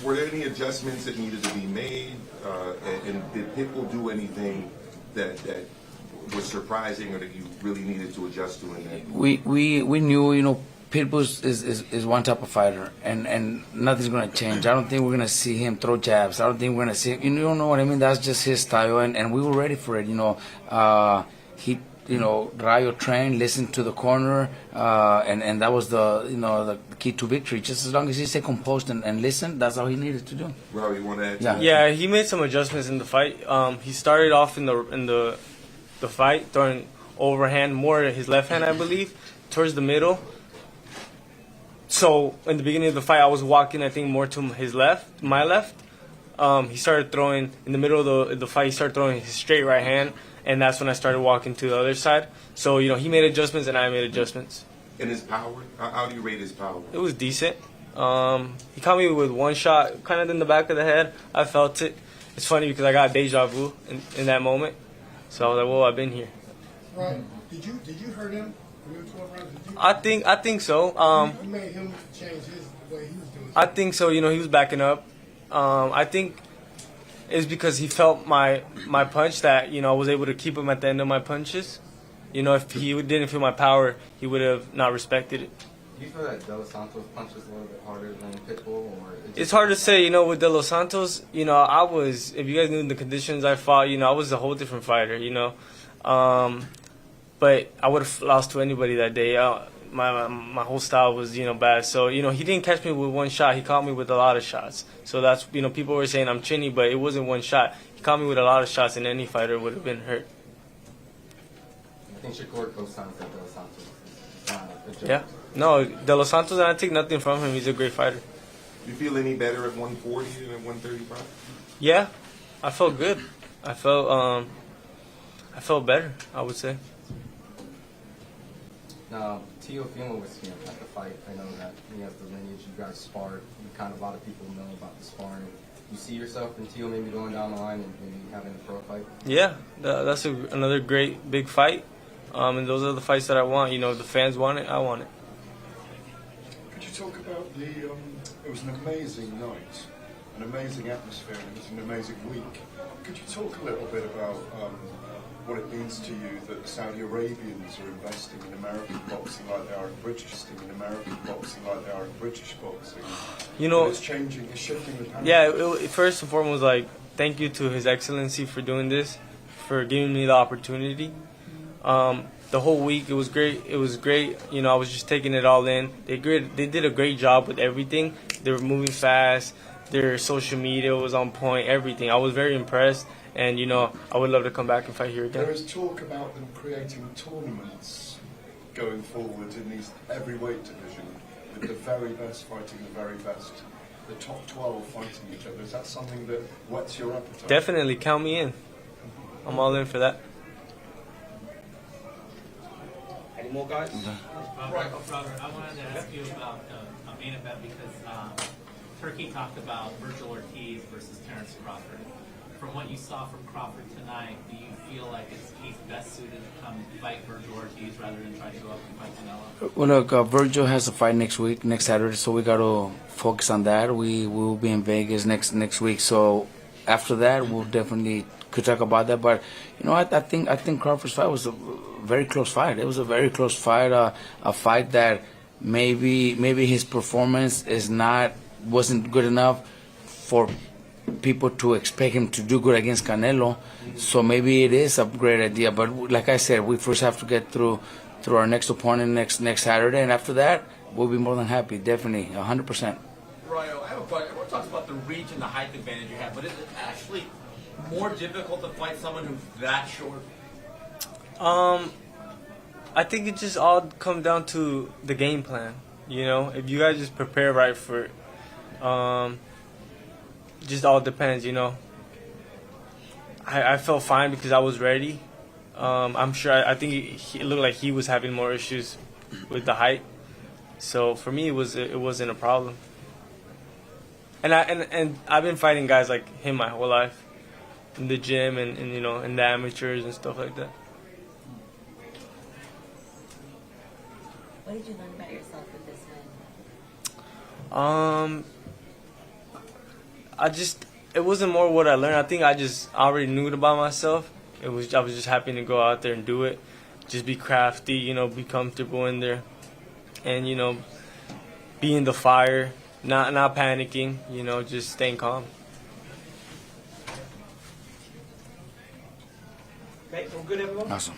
were there any adjustments that needed to be made? And did Pitbull do anything that was surprising or that you really needed to adjust to in that? We knew, Pitbull is one type of fighter, and nothing's going to change. I don't think we're going to see him throw jabs. I don't think we're going to see him, you don't know what I mean? That's just his style, and we were ready for it, He, Rayo trained, listened to the corner, and that was the key to victory. Just as long as he stayed composed and listened, that's all he needed to do. Rayo, you want to add to that? Yeah, he made some adjustments in the fight. He started off in the fight throwing overhand, more his left hand, I believe, towards the middle. So in the beginning of the fight, I was walking, I think, more to his left, my left. He started throwing in the middle of the fight. He started throwing his straight right hand, and that's when I started walking to the other side. So he made adjustments, and I made adjustments. And his power? How do you rate his power? It was decent. He caught me with one shot, kind of in the back of the head. I felt it. It's funny because I got deja vu in that moment. So I was like, "Whoa, I've been here." Right. Did you hurt him? I think so. You made him change the way he was doing. I think so. He was backing up. I think it's because he felt my punch that I was able to keep him at the end of my punches. If he didn't feel my power, he would have not respected it. Do you feel that De Los Santos punches a little bit harder than Pitbull, or it's hard to say. With De Los Santos, I was. If you guys knew the conditions I fought, I was a whole different fighter. But I would have lost to anybody that day. My whole style was bad. So he didn't catch me with one shot. He caught me with a lot of shots. So that's people were saying I'm chinny, but it wasn't one shot. He caught me with a lot of shots, and any fighter would have been hurt. I think Shakur co-signs that De Los Santos is not a joke. Yeah, no, De Los Santos, and I take nothing from him. He's a great fighter. You feel any better at 140 than at 135? Yeah, I felt good. I felt better, I would say. Now, Teofimo was here at the fight. I know that he has the lineage. You guys sparred. A lot of people know about the sparring. You see yourself and Teo maybe going down the line and maybe having a pro fight? Yeah, that's another great big fight. And those are the fights that I want. The fans want it. I want it. Could you talk about it was an amazing night, an amazing atmosphere, and it was an amazing week. Could you talk a little bit about what it means to you that the Saudi Arabians are investing in American boxing like they are in British boxing? It's changing, it's shifting the paradigm. Yeah, first and foremost, thank you to His Excellency for doing this, for giving me the opportunity. The whole week, it was great. I was just taking it all in. They did a great job with everything. They were moving fast. Their social media was on point, everything. I was very impressed. And, I would love to come back and fight here again. There is talk about them creating tournaments going forward in every weight division, with the very best fighting the very best, the top 12 fighting each other. Is that something that whets your appetite? Definitely, count me in. I'm all in for that. Any more guys? Robert, I wanted to ask you about a main event because Turkey talked about Virgil Ortiz versus Terence Crawford. From what you saw from Crawford tonight, do you feel like he's best suited to come fight Virgil Ortiz rather than try to go up and fight Canelo? Well, look, Virgil has a fight next Saturday, so we got to focus on that. We will be in Vegas next week, so after that, we'll definitely could talk about that. But I think Crawford's fight was a very close fight. It was a very close fight, a fight that maybe his performance wasn't good enough for people to expect him to do good against Canelo, so maybe it is a great idea. But like I said, we first have to get through our next opponent next Saturday, and after that, we'll be more than happy. Definitely, 100%. Rayo, I have a question. Everyone talks about the reach and the height advantage you have, but is it actually more difficult to fight someone who's that short? I think it just all comes down to the game plan. If you guys just prepare right for it. Just all depends, I felt fine because I was ready. I'm sure. I think it looked like he was having more issues with the height. So for me, it wasn't a problem. And I've been fighting guys like him my whole life, in the gym and in the amateurs and stuff like that. What did you learn about yourself with this win? it wasn't more what I learned. I think I already knew it about myself. I was just happy to go out there and do it. Just be crafty, you know, be comfortable in there, and, you know, be in the fire, not panicking, you know, just staying calm. Awesome.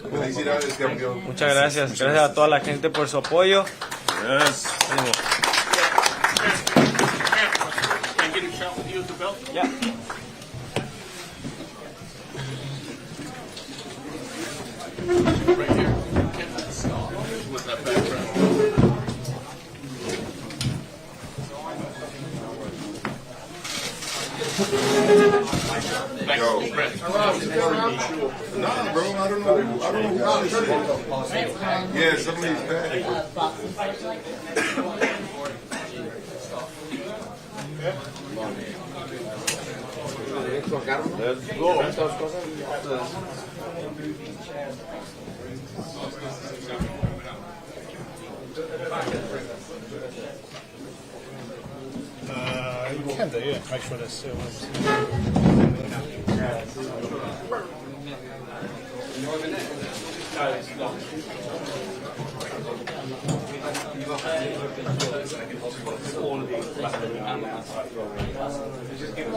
Felicidades, campeón. Muchas gracias. Gracias a toda la gente por su apoyo. Yes. Ánimo. Can I get a shot with you at the belt? Yeah. Right here. With that background. Yo. Nah, bro, I don't know who shit. Yeah, some of these bad. Boxing fight like Let's go. You can do, yeah. Make sure they're sealed. Just give it